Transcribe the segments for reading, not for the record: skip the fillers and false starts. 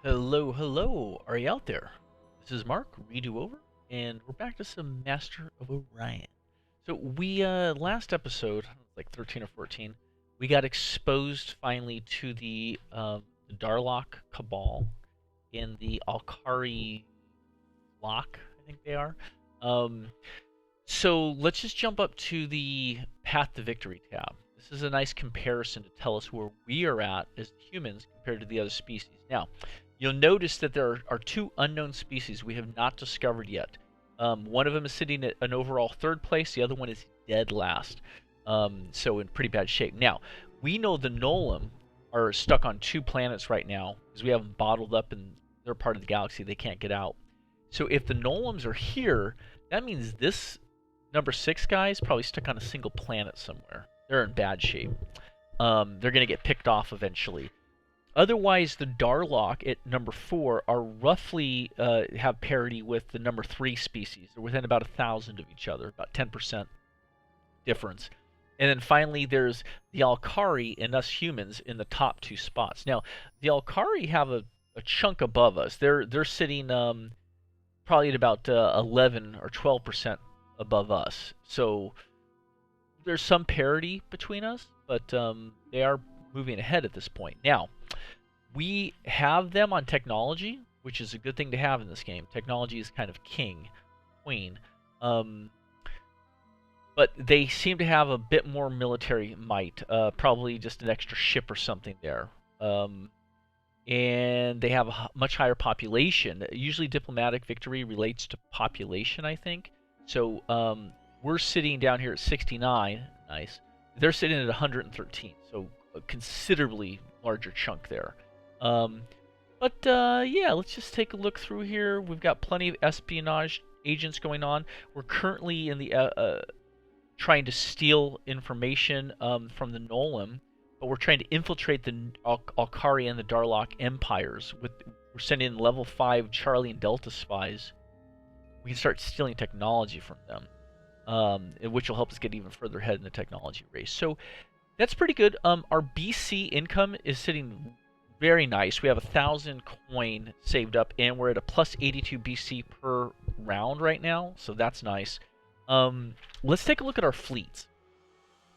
Hello, hello. Are you out there? This is Mark, Redo Over, and we're back to some Master of Orion. So we last episode, like 13 or 14, we got exposed finally to the Darlock Cabal in the Alkari Lock, I think they are. Um, so let's just jump up to the Path to Victory tab. This is a nice comparison to tell us where we are at as humans compared to the other species. Now, you'll notice that there are two unknown species we have not discovered yet. One of them is sitting at an overall third place. The other one is dead last. So in pretty bad shape. Now, we know the Nolan are stuck on two planets right now because we have them bottled up in their part of the galaxy. They can't get out. So if the Nolans are here, that means this number 6 guy is probably stuck on a single planet somewhere. They're in bad shape. They're going to get picked off eventually. Otherwise, the Darlock at number 4 are roughly have parity with the number 3 species. They're within about 1,000 of each other, about 10% difference. And then finally, there's the Alkari and us humans in the top 2 spots. Now, the Alkari have a chunk above us. They're sitting probably at about 11 or 12% above us. So there's some parity between us, but they are moving ahead at this point. Now, we have them on technology, which is a good thing to have in this game. Technology is kind of king, queen. But they seem to have a bit more military might, probably just an extra ship or something there. And they have a much higher population. Usually diplomatic victory relates to population, I think. So we're sitting down here at 69. Nice. They're sitting at 113, so a considerably larger chunk there. Yeah, let's just take a look through here. We've got plenty of espionage agents going on. We're currently in the trying to steal information from the Nolan, but we're trying to infiltrate the Alkari and the Darlock empires. We're sending in level 5 Charlie and Delta spies. We can start stealing technology from them, which will help us get even further ahead in the technology race. So that's pretty good. Our BC income is sitting very nice. We have 1,000 coin saved up, and we're at a plus 82 BC per round right now, so that's nice. Let's take a look at our fleets,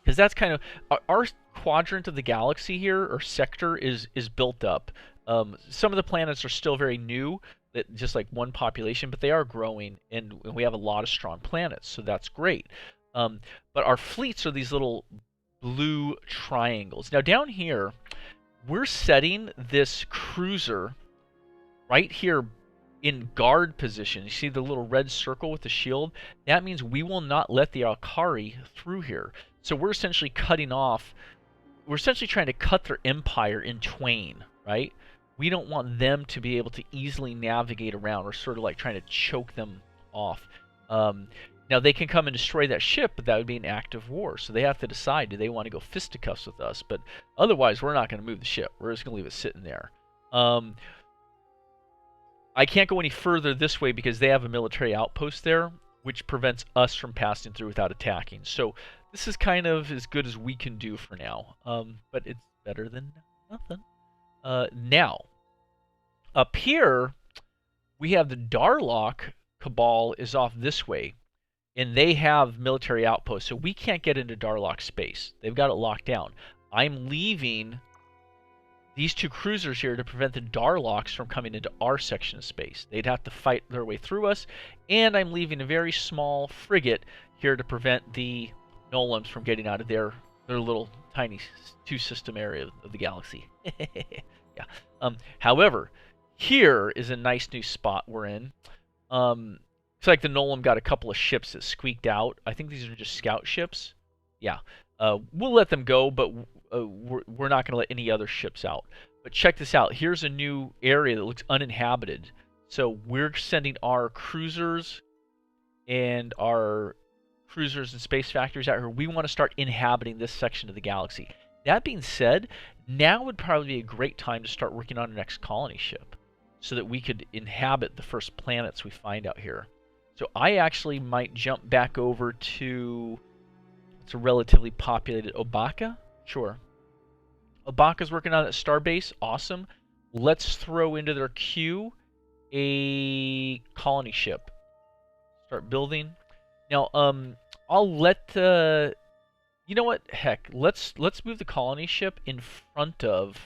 because that's kind of our quadrant of the galaxy here, or sector, is built up. Some of the planets are still very new, just like one population, but they are growing, and we have a lot of strong planets, so that's great. But our fleets are these little blue triangles. Now down here, we're setting this cruiser right here in guard position. You see the little red circle with the shield? That means we will not let the Alkari through here. So we're essentially trying to cut their empire in twain, right? We don't want them to be able to easily navigate around. We're sort of like trying to choke them off. Now, they can come and destroy that ship, but that would be an act of war. So they have to decide, do they want to go fisticuffs with us? But otherwise, we're not going to move the ship. We're just going to leave it sitting there. I can't go any further this way because they have a military outpost there, which prevents us from passing through without attacking. So this is kind of as good as we can do for now. But it's better than nothing. Now, up here, we have the Darlock Cabal is off this way, and they have military outposts, so we can't get into Darlock space. They've got it locked down. I'm leaving these 2 cruisers here to prevent the Darlocks from coming into our section of space. They'd have to fight their way through us, and I'm leaving a very small frigate here to prevent the Nolans from getting out of their little tiny 2-system area of the galaxy. Yeah. However, here is a nice new spot we're in. It's like the Nolan got a couple of ships that squeaked out. I think these are just scout ships. Yeah. We'll let them go, but we're not going to let any other ships out. But check this out. Here's a new area that looks uninhabited. So we're sending our cruisers and space factories out here. We want to start inhabiting this section of the galaxy. That being said, now would probably be a great time to start working on our next colony ship, so that we could inhabit the first planets we find out here. So I actually might jump back over to, it's a relatively populated Obaka. Sure. Obaka's working on that starbase. Awesome. let's throw into their queue a colony ship. Start building. Now, I'll let you know what? Heck, let's move the colony ship in front of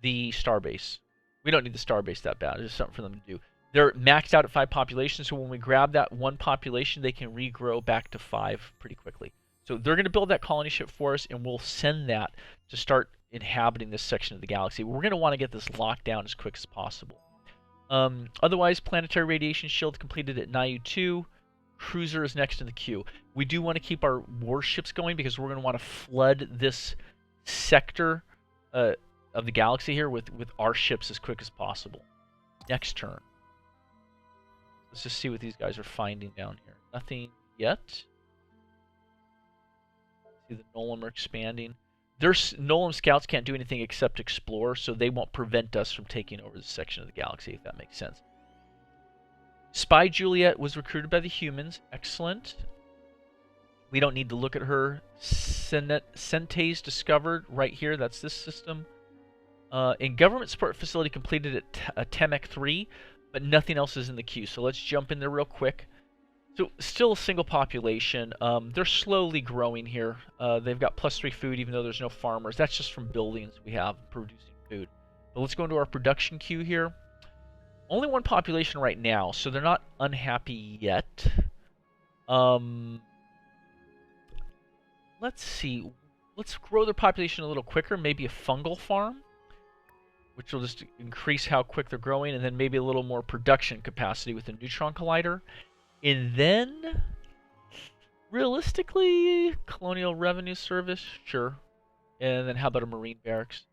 the starbase. We don't need the starbase that bad. It's just something for them to do. They're maxed out at 5 populations, so when we grab that 1 population, they can regrow back to 5 pretty quickly. So they're going to build that colony ship for us, and we'll send that to start inhabiting this section of the galaxy. We're going to want to get this locked down as quick as possible. Otherwise, planetary radiation shield completed at Niu 2. Cruiser is next in the queue. We do want to keep our warships going because we're going to want to flood this sector of the galaxy here with our ships as quick as possible. Next turn. Let's just see what these guys are finding down here. Nothing yet. See, the Nolan are expanding. Their Nolan scouts can't do anything except explore, so they won't prevent us from taking over this section of the galaxy, if that makes sense. Spy Juliet was recruited by the humans. Excellent. We don't need to look at her. Sentes discovered right here. That's this system. In government support facility completed at Temec 3, but nothing else is in the queue. So let's jump in there real quick. So still a single population. They're slowly growing here. They've got +3 food, even though there's no farmers. That's just from buildings we have producing food. But let's go into our production queue here. Only 1 population right now, so they're not unhappy yet. Let's see. Let's grow their population a little quicker. Maybe a fungal farm, which will just increase how quick they're growing, and then maybe a little more production capacity with a neutron collider. And then, realistically, Colonial Revenue Service, sure. And then how about a Marine Barracks?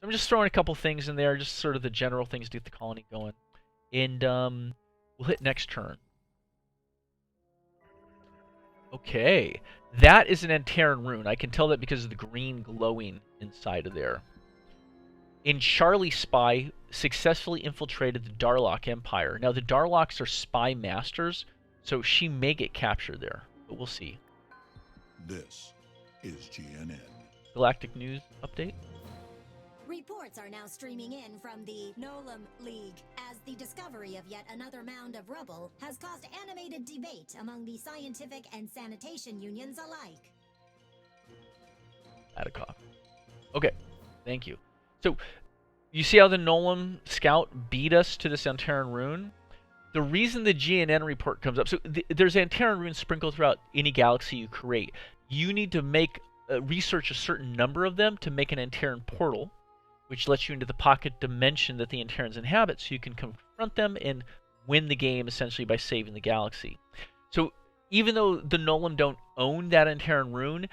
So I'm just throwing a couple things in there, just sort of the general things to get the colony going. And we'll hit next turn. Okay, that is an Antaran rune. I can tell that because of the green glowing inside of there. In Charlie Spy successfully infiltrated the Darlock Empire. Now the Darlocks are spy masters, so she may get captured there, but we'll see. This is GNN. Galactic News Update. Reports are now streaming in from the Nolan League as the discovery of yet another mound of rubble has caused animated debate among the scientific and sanitation unions alike. Add a cough. Okay, thank you. So, you see how the Nolan Scout beat us to this Antaran rune? The reason the GNN report comes up, so there's Antaran runes sprinkled throughout any galaxy you create. You need to make research a certain number of them to make an Antaran portal, which lets you into the pocket dimension that the Antarans inhabit, so you can confront them and win the game essentially by saving the galaxy. So even though the Nolan don't own that Antaran rune,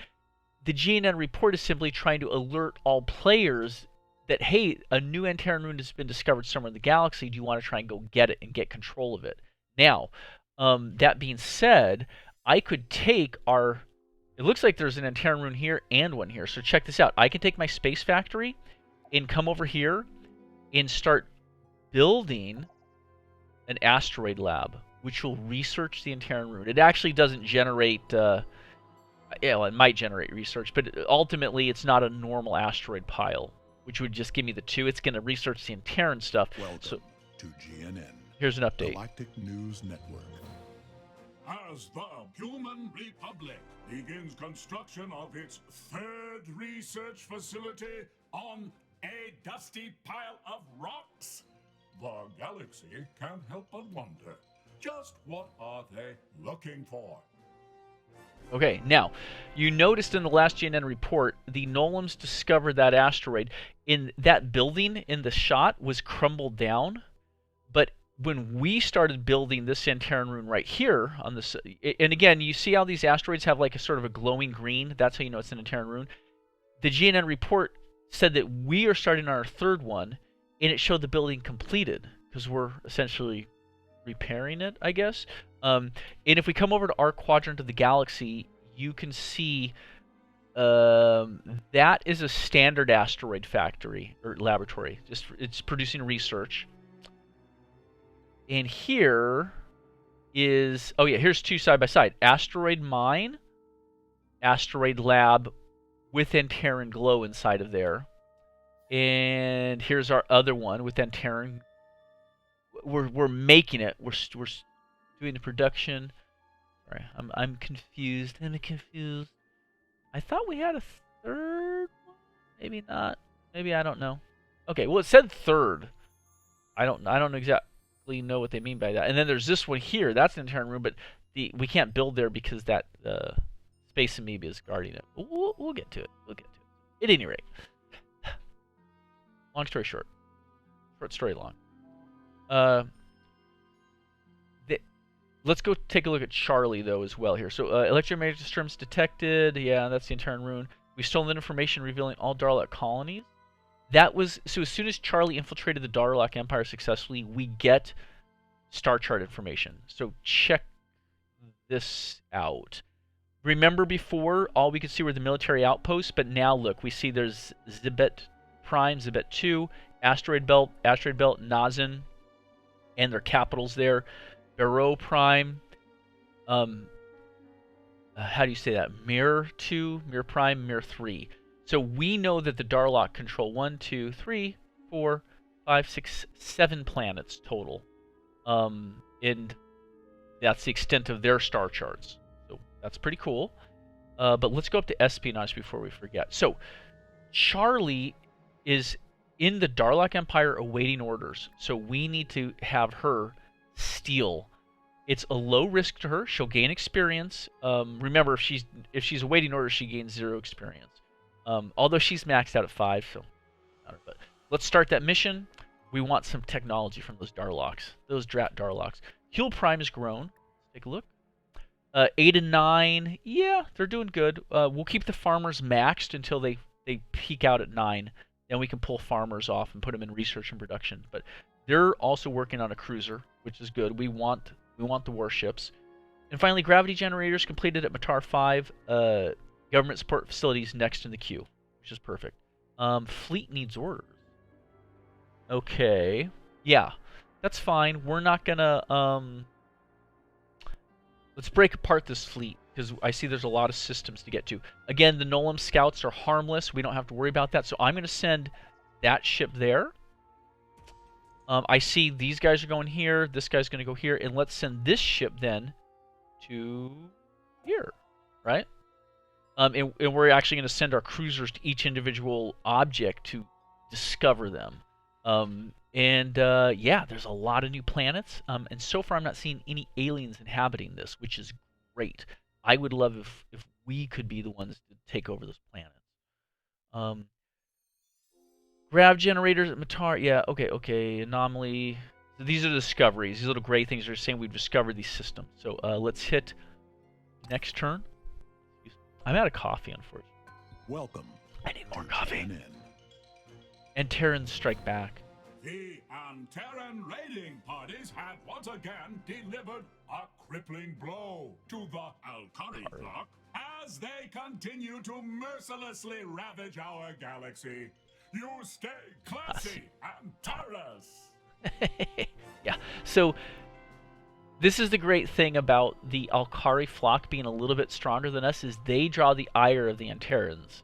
the GNN report is simply trying to alert all players that, hey, a new Antaran rune has been discovered somewhere in the galaxy. Do you want to try and go get it and get control of it? Now, that being said, I could take our... It looks like there's an Antaran rune here and one here. So check this out. I can take my space factory and come over here and start building an asteroid lab, which will research the Antaran rune. It actually doesn't generate... yeah, well, it might generate research, but ultimately it's not a normal asteroid pile, which would just give me the 2. It's going to research the Antaran stuff. Welcome to GNN. Here's an update. Galactic News Network. As the Human Republic begins construction of its 3rd research facility on a dusty pile of rocks, the galaxy can't help but wonder, just what are they looking for? Okay, now, you noticed in the last GNN report, the Nolans discovered that asteroid. In that building in the shot was crumbled down, but when we started building this Antaran rune right here on this, and again, you see how these asteroids have like a sort of a glowing green? That's how you know it's an Antaran rune. The GNN report said that we are starting our 3rd one, and it showed the building completed, because we're essentially repairing it, I guess. And if we come over to our quadrant of the galaxy, you can see that is a standard asteroid factory or laboratory. Just it's producing research. And here is, oh yeah, here's 2 side by side. Asteroid mine, asteroid lab with Antaran glow inside of there. And here's our other one with Antaran. We're making it. We're doing the production. Sorry, I'm confused. I'm confused. I thought we had a third one. Maybe not. Maybe I don't know. Okay, well it said third. I don't exactly know what they mean by that. And then there's this one here. That's an Antaran room, but we can't build there because that Space Amoeba is guarding it. We'll get to it. We'll get to it. At any rate, long story short, short story long. Let's go take a look at Charlie though as well here. So electromagnetic disturbance detected. Yeah, that's the Antaran rune. We stolen information revealing all Darlock colonies. That was so. As soon as Charlie infiltrated the Darlock Empire successfully, we get star chart information. So check this out. Remember before, all we could see were the military outposts, but now look, we see there's Zibet Prime, Zibet 2, Asteroid Belt, Nazin, and their capitals there. Barrow Prime, how do you say that? Mirror 2, Mirror Prime, Mirror 3. So we know that the Darlock control 1, 2, 3, 4, 5, 6, 7 planets total. And that's the extent of their star charts. So that's pretty cool. But let's go up to Espionage before we forget. So Charlie is in the Darlock Empire awaiting orders. So we need to have her steal. It's a low risk to her. She'll gain experience. Remember, if she's awaiting orders, she gains 0 experience. Although she's maxed out at 5, so but let's start that mission. We want some technology from those Darlocks, those Drat Darlocks. Huel Prime has grown. Let's take a look. 8 and 9, yeah, they're doing good. We'll keep the farmers maxed until they peak out at 9. Then we can pull farmers off and put them in research and production. But they're also working on a cruiser, which is good. We want the warships. And finally, gravity generators completed at Matar 5. Government support facilities next in the queue, which is perfect. Fleet needs orders. Okay. Yeah, that's fine. We're not gonna... Let's break apart this fleet, because I see there's a lot of systems to get to. Again, the Nolam scouts are harmless. We don't have to worry about that. So I'm going to send that ship there. I see these guys are going here. This guy's going to go here. And let's send this ship then to here, right? And we're actually going to send our cruisers to each individual object to discover them. Yeah, there's a lot of new planets. And so far I'm not seeing any aliens inhabiting this, which is great. I would love if we could be the ones to take over those planets. Grav generators at Matar. Yeah, okay. Anomaly. So these are the discoveries. These little gray things are saying we've discovered these systems. So let's hit next turn. I'm out of coffee, unfortunately. Welcome. I need more coffee. GNN. And Terrans strike back. The Antaran raiding parties have once again delivered a crippling blow to the Alkari flock as they continue to mercilessly ravage our galaxy. You stay classy, Antares! Yeah, so this is the great thing about the Alkari flock being a little bit stronger than us, is they draw the ire of the Antarans.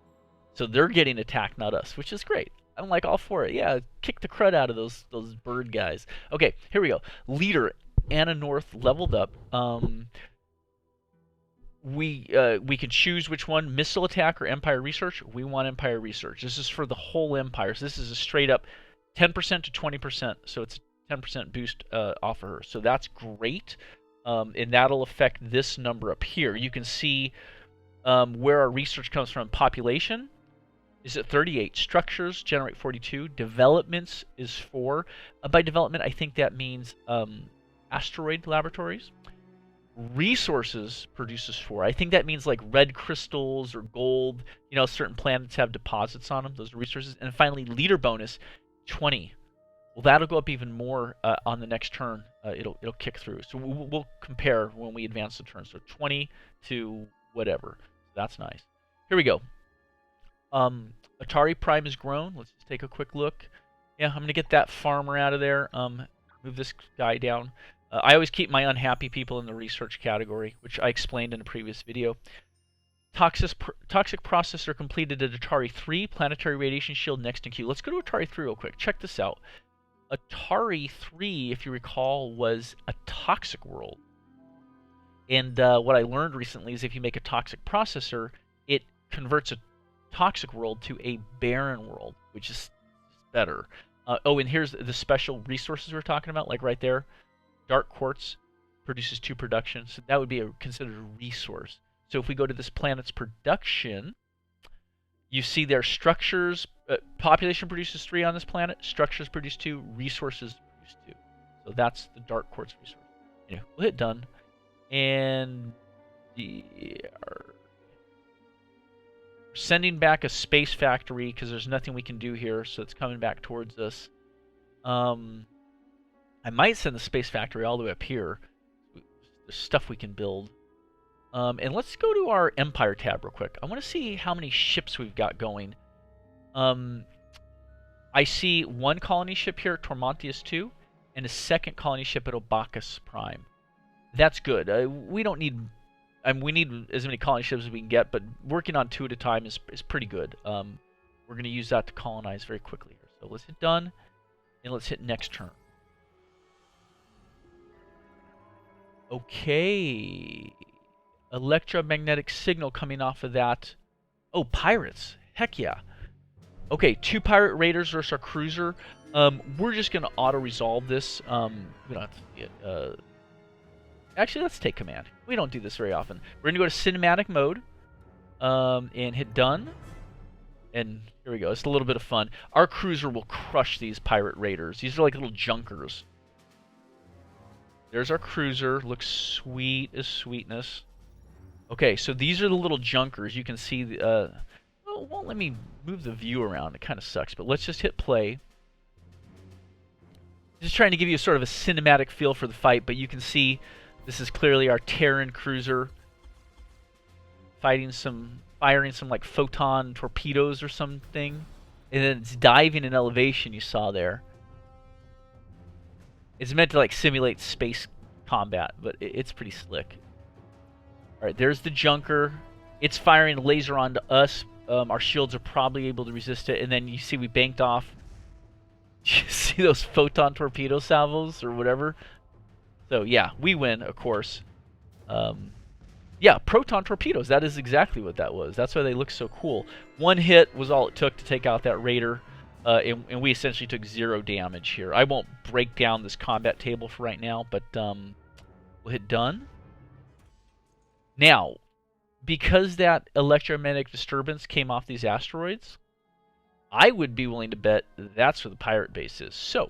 So they're getting attacked, not us, which is great. I'm like all for it. Yeah, kick the crud out of those bird guys. Okay, here we go. Leader Anna North leveled up. We can choose which one, missile attack or Empire Research. We want Empire Research. This is for the whole Empire. So this is a straight up 10% to 20%. So it's a 10% boost off of her. So that's great. And that'll affect this number up here. You can see where our research comes from. Population is at 38. Structures generate 42. Developments is 4. By development, I think that means asteroid laboratories. Resources produces 4. I think that means like red crystals or gold. You know, certain planets have deposits on them. Those are resources. And finally, leader bonus, 20. Well, that'll go up even more on the next turn. It'll kick through. So we'll compare when we advance the turn. So 20 to whatever. That's nice. Here we go. Atari Prime has grown. Let's just take a quick look. Yeah, I'm going to get that farmer out of there. Move this guy down. I always keep my unhappy people in the research category, which I explained in a previous video. Toxic processor completed at Atari 3. Planetary radiation shield next in queue. Let's go to Atari 3 real quick. Check this out. Atari 3, if you recall, was a toxic world. And what I learned recently is if you make a toxic processor, it converts a toxic world to a barren world, which is better. Oh, and here's the special resources we're talking about, like right there. Dark quartz produces 2 production, so that would be considered a resource. So if we go to this planet's production, you see their structures. Population produces 3 on this planet. Structures produce 2. Resources produce 2. So that's the dark quartz resource. Anyway, we'll hit done. And we're sending back a space factory because there's nothing we can do here, so it's coming back towards us. I might send the space factory all the way up here. There's stuff we can build. And let's go to our Empire tab real quick. I want to see how many ships we've got going. I see 1 colony ship here at Tormontius 2, and a 2nd colony ship at Obacus Prime. That's good. We don't need... we need as many colony ships as we can get, but working on 2 at a time is pretty good. We're going to use that to colonize very quickly here. So let's hit done, and let's hit next turn. Okay. Electromagnetic signal coming off of that. Oh, pirates. Heck yeah. Okay, 2 pirate raiders versus our cruiser. We're just going to auto-resolve this. We don't have to see it. Actually, let's take command. We don't do this very often. We're going to go to cinematic mode and hit done. And here we go. It's a little bit of fun. Our cruiser will crush these pirate raiders. These are like little junkers. There's our cruiser. Looks sweet as sweetness. Okay, so these are the little junkers. You can see the... well, it won't let me move the view around. It kind of sucks. But let's just hit play. Just trying to give you sort of a cinematic feel for the fight. But you can see this is clearly our Terran cruiser firing some like photon torpedoes or something. And then it's diving in elevation you saw there. It's meant to like simulate space combat, but it's pretty slick. Alright, there's the junker. It's firing a laser onto us. Our shields are probably able to resist it. And then you see we banked off. You see those photon torpedo salvos or whatever? So yeah, we win, of course. Yeah, proton torpedoes. That is exactly what that was. That's why they look so cool. 1 hit was all it took to take out that raider. And we essentially took 0 damage here. I won't break down this combat table for right now, but we'll hit done. Now, because that electromagnetic disturbance came off these asteroids, I would be willing to bet that's where the pirate base is. So,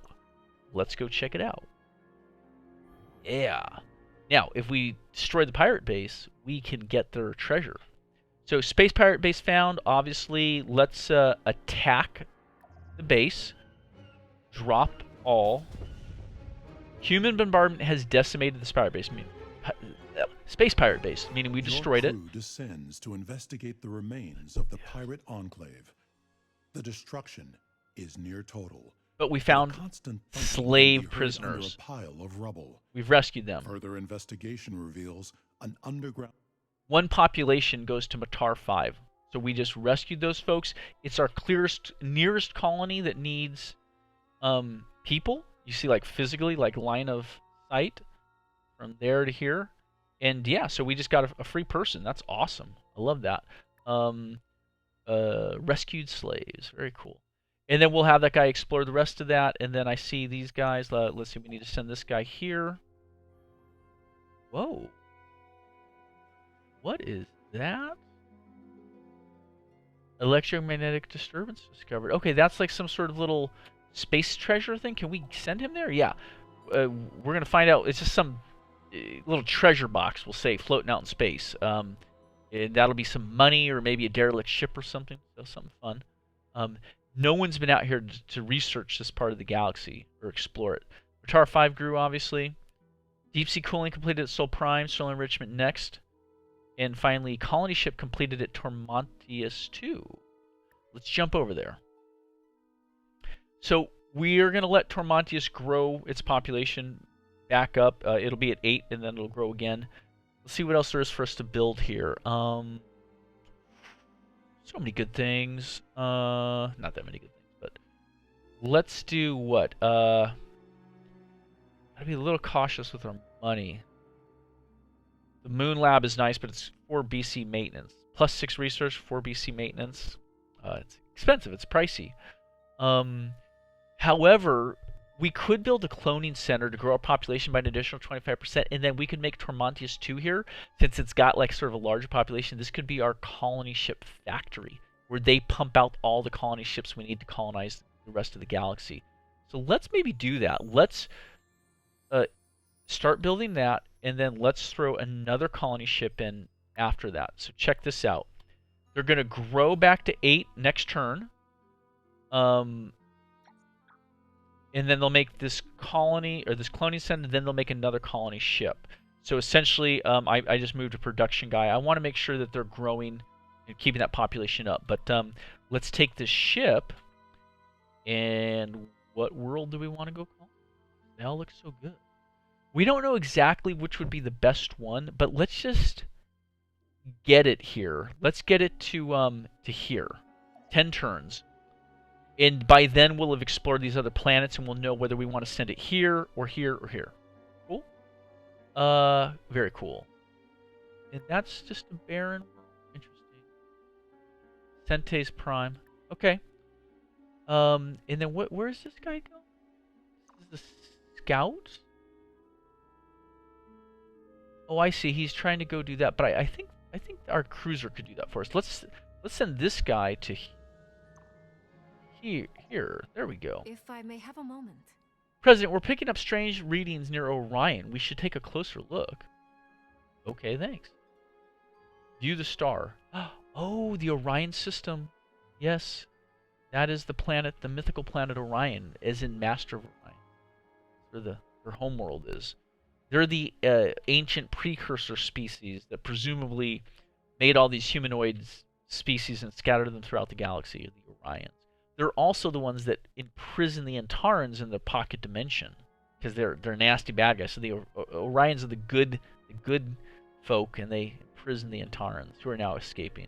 let's go check it out. Yeah. Now, if we destroy the pirate base, we can get their treasure. So, space pirate base found. Obviously, let's attack the base. Drop all. Human bombardment has decimated the pirate base. Space pirate base, meaning we destroyed it. Your crew descends to investigate the remains of the pirate enclave. The destruction is near total. But we found slave prisoners. A pile of rubble. We've rescued them. Further investigation reveals an underground... 1 population goes to Matar 5. So we just rescued those folks. It's our nearest colony that needs people. You see, like, physically, like, line of sight from there to here. And, yeah, so we just got a free person. That's awesome. I love that. Rescued slaves. Very cool. And then we'll have that guy explore the rest of that. And then I see these guys. Let's see. We need to send this guy here. Whoa. What is that? Electromagnetic disturbance discovered. Okay, that's like some sort of little space treasure thing. Can we send him there? Yeah. We're going to find out. It's just some little treasure box, we'll say, floating out in space. And that'll be some money or maybe a derelict ship or something. So something fun. No one's been out here to research this part of the galaxy or explore it. Matar 5 grew, obviously. Deep sea cooling completed at Sol Prime. Solar enrichment next. And finally, colony ship completed at Tormontius 2. Let's jump over there. So we are going to let Tormontius grow its population back up. It'll be at 8, and then it'll grow again. Let's see what else there is for us to build here. So many good things. Not that many good things, but let's do what? Gotta be a little cautious with our money. The Moon Lab is nice, but it's 4 BC maintenance. Plus 6 research, 4 BC maintenance. It's expensive. It's pricey. However, we could build a cloning center to grow our population by an additional 25%, and then we could make Tormontius 2 here. Since it's got like sort of a larger population, this could be our colony ship factory, where they pump out all the colony ships we need to colonize the rest of the galaxy. So let's maybe do that. Let's start building that, and then let's throw another colony ship in after that. So check this out. They're going to grow back to 8 next turn. And then they'll make this colony, or this cloning center, and then they'll make another colony ship. So essentially, I just moved a production guy. I want to make sure that they're growing and keeping that population up. But let's take this ship, and what world do we want to go call? They all look so good. We don't know exactly which would be the best one, but let's just get it here. Let's get it to here. 10 turns. And by then we'll have explored these other planets, and we'll know whether we want to send it here or here or here. Cool? Very cool. And that's just a barren world. Interesting. Sentes Prime. Okay. And then where's this guy going? This is the scout? Oh, I see. He's trying to go do that, but I think our cruiser could do that for us. Let's send this guy to here. There we go. If I may have a moment. President, we're picking up strange readings near Orion. We should take a closer look. Okay, thanks. View the star. Oh, the Orion system. Yes, that is the planet, the mythical planet Orion, as in Master of Orion. Where their homeworld is. They're the ancient precursor species that presumably made all these humanoid species and scattered them throughout the galaxy, the Orions. They're also the ones that imprison the Antarans in the pocket dimension, because they're nasty bad guys. So the Orions are the good folk, and they imprison the Antarans, who are now escaping.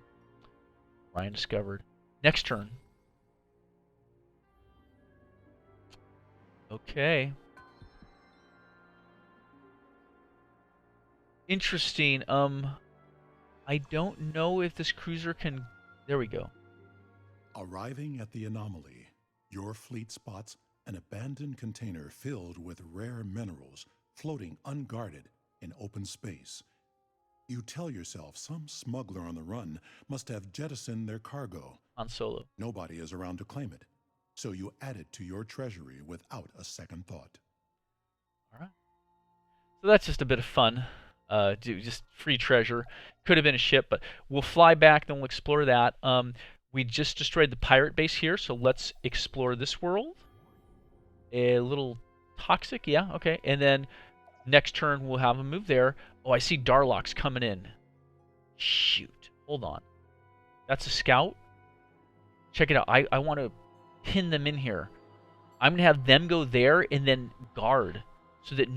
Orion discovered. Next turn. Okay. Interesting. I don't know if this cruiser can... There we go. Arriving at the anomaly, your fleet spots an abandoned container filled with rare minerals floating unguarded in open space. You tell yourself some smuggler on the run must have jettisoned their cargo. Han Solo. Nobody is around to claim it, so you add it to your treasury without a second thought. All right. So that's just a bit of fun. Just free treasure. Could have been a ship, but we'll fly back, then we'll explore that. We just destroyed the pirate base here, so let's explore this world. A little toxic, yeah, okay. And then next turn we'll have them move there. Oh, I see Darlocks coming in. Shoot. Hold on. That's a scout. Check it out. I want to pin them in here. I'm going to have them go there and then guard so that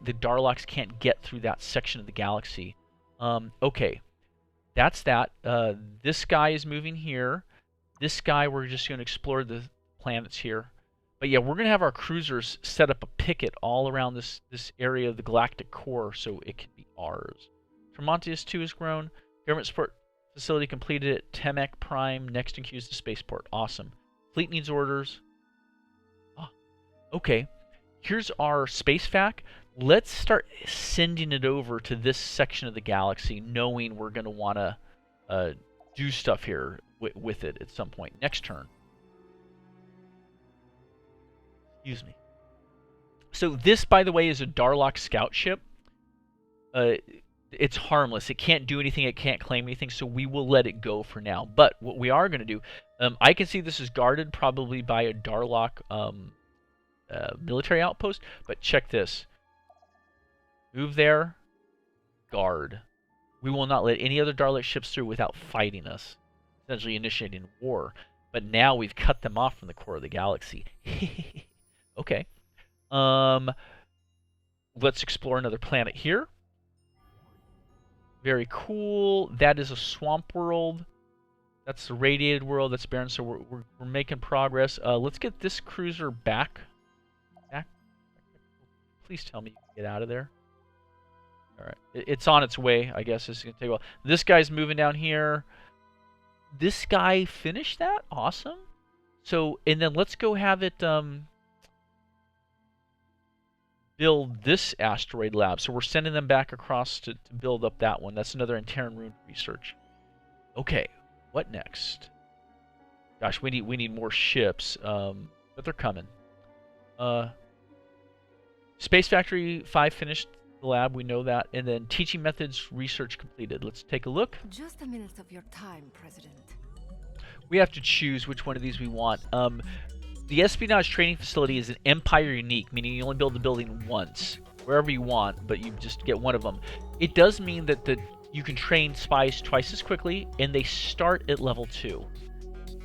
the Darlocks can't get through that section of the galaxy. Okay. That's that. This guy is moving here. This guy, we're just going to explore the planets here. But yeah, we're going to have our cruisers set up a picket all around this area of the galactic core so it can be ours. Tormontius 2 has grown. Government support facility completed at Temec Prime. Next in queue is the spaceport. Awesome. Fleet needs orders. Oh, okay. Here's our space fac. Let's start sending it over to this section of the galaxy, knowing we're going to want to do stuff here with it at some point. Next turn. Excuse me. So this, by the way, is a Darlock scout ship. It's harmless. It can't do anything. It can't claim anything, so we will let it go for now. But what we are going to do, I can see this is guarded probably by a Darlock military outpost, but check this. Move there. Guard. We will not let any other Darlock ships through without fighting us, essentially initiating war. But now we've cut them off from the core of the galaxy. Okay. Let's explore another planet here. Very cool. That is a swamp world. That's the radiated world. That's barren. So we're making progress. Let's get this cruiser back. Please tell me you can get out of there. All right, it's on its way. I guess it's gonna take a while. This guy's moving down here. This guy finished that. Awesome. So and then let's go have it build this asteroid lab. So we're sending them back across to build up that one. That's another Terran rune research. Okay, what next? Gosh, we need more ships, but they're coming. Space Factory 5 finished the lab, we know that, and then teaching methods research completed. Let's take a look. Just a minute of your time, President. We have to choose which one of these we want. The Espionage training facility is an Empire unique, meaning you only build the building once, wherever you want, but you just get one of them. It does mean that you can train spies twice as quickly, and they start at level 2.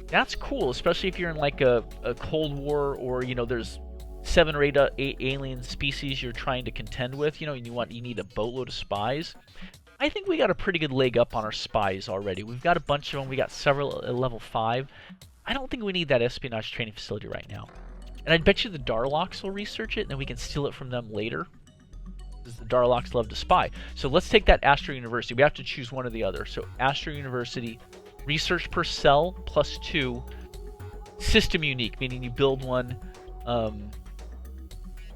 That's cool, especially if you're in like a Cold War, or there's 7 or 8 alien species you're trying to contend with, and you need a boatload of spies. I think we got a pretty good leg up on our spies already. We've got a bunch of them. We got several at level 5. I don't think we need that espionage training facility right now. And I'd bet you the Darlocks will research it, and then we can steal it from them later. Because the Darlocks love to spy. So let's take that Astro University. We have to choose one or the other. So Astro University, research per cell, +2. System unique, meaning you build one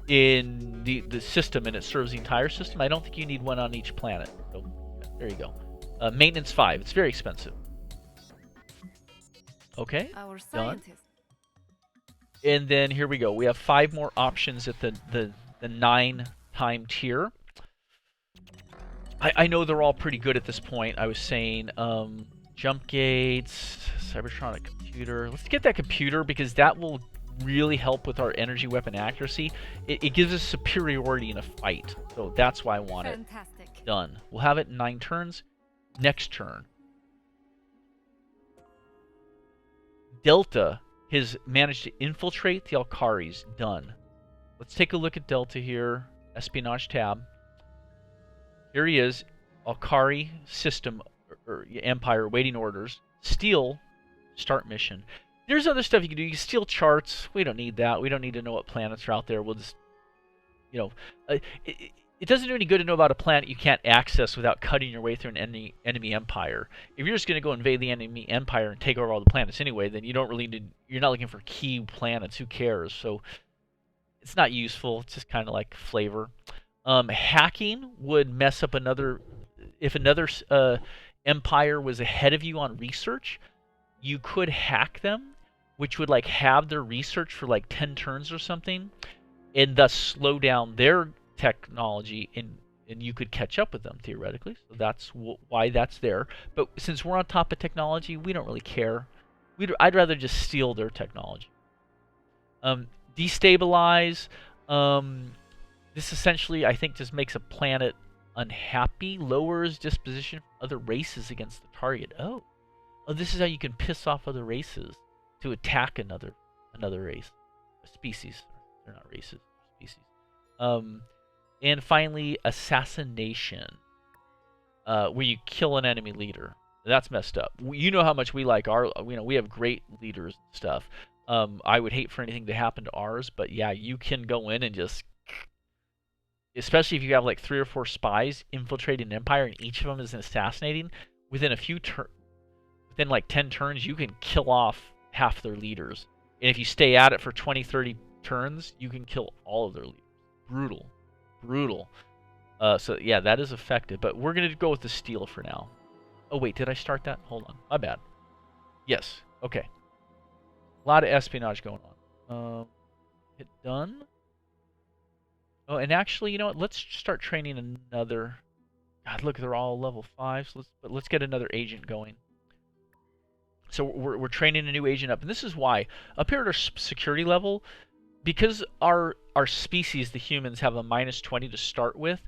in the system and it serves the entire system. I don't think you need one on each planet. So there you go. Maintenance 5. It's very expensive. Okay, Our done. scientists. And then here we go. We have 5 more options at the 9-time tier. I know they're all pretty good at this point. I was saying jump gates, Cybertronic computer. Let's get that computer because that will really help with our energy weapon accuracy. It gives us superiority in a fight. So that's why I want Fantastic. it. Done. We'll have it in 9 turns. Next turn. Delta has managed to infiltrate the Alkaris. Done. Let's take a look at Delta here. Espionage tab. Here he is. Alkari system or Empire waiting orders. Steal. Start mission. There's other stuff you can do. You can steal charts. We don't need that. We don't need to know what planets are out there. We'll just, it doesn't do any good to know about a planet you can't access without cutting your way through an enemy empire. If you're just going to go invade the enemy empire and take over all the planets anyway, then you don't really need. You're not looking for key planets. Who cares? So it's not useful. It's just kind of like flavor. Hacking would mess up another. If another empire was ahead of you on research, you could hack them, which would have their research for 10 turns or something, and thus slow down their technology, and you could catch up with them theoretically. So that's why that's there. But since we're on top of technology, we don't really care. I'd rather just steal their technology. Destabilize. This essentially, I think, just makes a planet unhappy, lowers disposition for other races against the target. Oh, this is how you can piss off other races to attack another race, a species. They're not races, they're species. And finally, assassination, where you kill an enemy leader. That's messed up. You know how much we like our. We have great leaders and stuff. I would hate for anything to happen to ours, but yeah, you can go in and just. Especially if you have 3 or 4 spies infiltrating an empire, and each of them is assassinating. Within a few within 10 turns, you can kill off half their leaders. And if you stay at it for 20, 30 turns, you can kill all of their leaders. Brutal. Brutal. So yeah, that is effective. But we're going to go with the steal for now. Oh wait, did I start that? Hold on. My bad. Yes. Okay. A lot of espionage going on. Hit done. Oh, and actually, you know what? Let's start training another. God, look, they're all level 5. So let's get another agent going. So we're training a new agent up, and this is why up here at our security level, because our species, the humans, have a -20 to start with.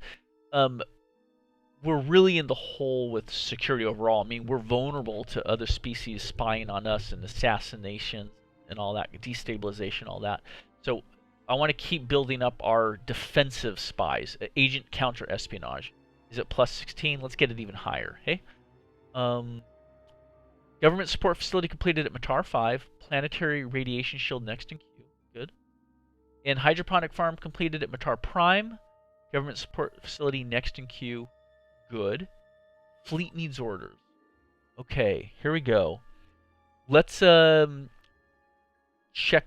We're really in the hole with security overall. I mean, we're vulnerable to other species spying on us and assassination and all that, destabilization, all that. So I want to keep building up our defensive spies. Agent counter espionage. Is it +16? Let's get it even higher. Hey, Government support facility completed at Matar 5. Planetary radiation shield next in queue. Good. And hydroponic farm completed at Matar Prime. Government support facility next in queue. Good. Fleet needs orders. Okay, here we go. Let's check.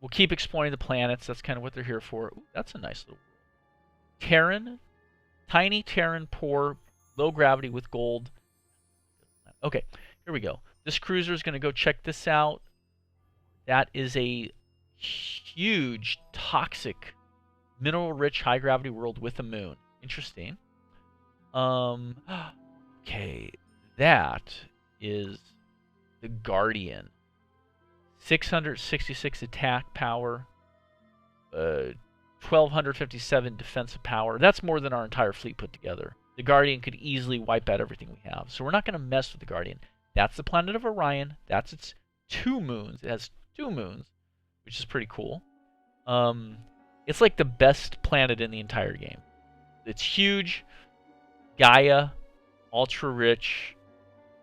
We'll keep exploring the planets. That's kind of what they're here for. Ooh, that's a nice little world. Terran. Tiny Terran, poor, low gravity with gold. Okay, here we go. This cruiser is going to go check this out. That is a huge, toxic, mineral-rich, high-gravity world with a moon. Interesting. Okay, that is the Guardian. 666 attack power. 1,257 defensive power. That's more than our entire fleet put together. The Guardian could easily wipe out everything we have. So we're not going to mess with the Guardian. That's the planet of Orion. That's its 2 moons. It has 2 moons, which is pretty cool. It's like the best planet in the entire game. It's huge. Gaia, ultra rich,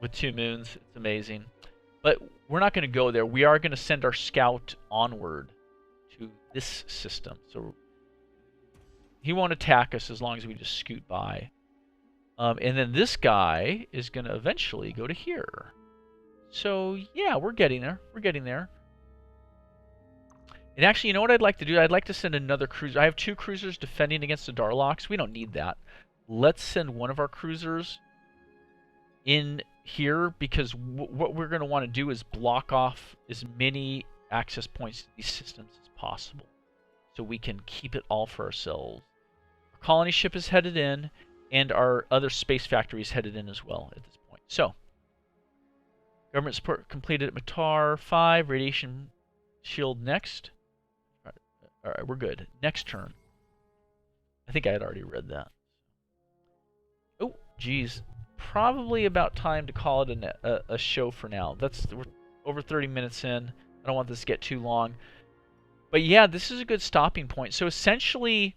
with 2 moons. It's amazing. But we're not going to go there. We are going to send our scout onward to this system. So he won't attack us as long as we just scoot by. And then this guy is going to eventually go to here. So yeah, we're getting there. We're getting there. And actually, you know what I'd like to do? I'd like to send another cruiser. I have 2 cruisers defending against the Darlocks. We don't need that. Let's send one of our cruisers in here, because what we're going to want to do is block off as many access points to these systems as possible, so we can keep it all for ourselves. Our colony ship is headed in, and our other space factory is headed in as well at this point. So, government support completed at Matar 5. Radiation shield next. All right, we're good. Next turn. I think I had already read that. Oh, geez. Probably about time to call it a show for now. We're over 30 minutes in. I don't want this to get too long. But yeah, this is a good stopping point. So essentially,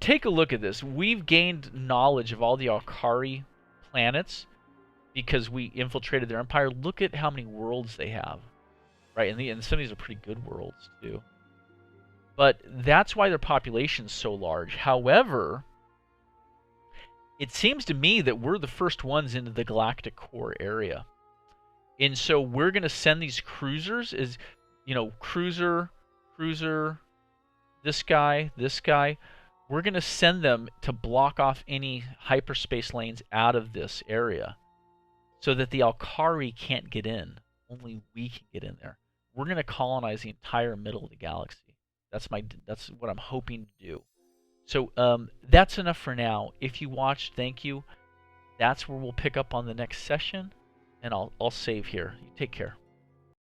take a look at this. We've gained knowledge of all the Alkari planets because we infiltrated their empire. Look at how many worlds they have, right? And some of these are pretty good worlds too. But that's why their population's so large. However, it seems to me that we're the first ones into the galactic core area. And so we're going to send these cruisers as, you know, cruiser, this guy. We're going to send them to block off any hyperspace lanes out of this area so that the Alkari can't get in. Only we can get in there. We're going to colonize the entire middle of the galaxy. That's what I'm hoping to do. So that's enough for now. If you watched, thank you. That's where we'll pick up on the next session, and I'll save here. You take care.